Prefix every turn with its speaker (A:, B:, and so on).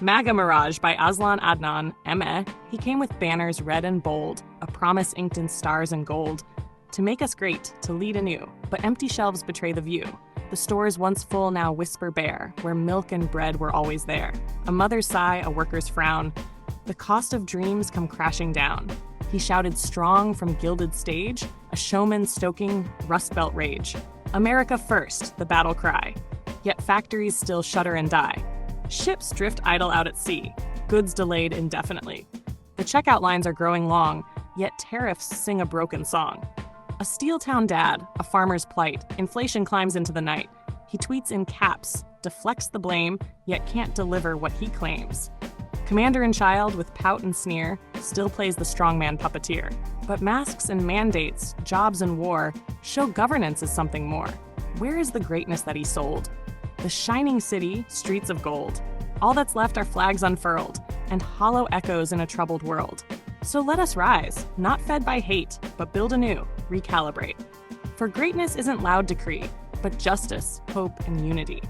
A: MAGA Mirage by Azlan Adnan, he came with banners red and bold, a promise inked in stars and gold. To make us great, to lead anew, but empty shelves betray the view. The stores once full now whisper bare, where milk and bread were always there. A mother's sigh, a worker's frown. The cost of dreams come crashing down. He shouted strong from gilded stage, a showman stoking rustbelt rage. America first, the battle cry. Yet factories still shudder and die. Ships drift idle out at sea, goods delayed indefinitely. The checkout lines are growing long, yet tariffs sing a broken song. A steel town dad, a farmer's plight, inflation climbs into the night. He tweets in caps, deflects the blame, yet can't deliver what he claims. Commander and child, with pout and sneer, still plays the strongman puppeteer. But masks and mandates, jobs and war, show governance is something more. Where is the greatness that he sold? The shining city, streets of gold. All that's left are flags unfurled, and hollow echoes in a troubled world. So let us rise, not fed by hate, but build anew, recalibrate. For greatness isn't loud decree, but justice, hope, and unity.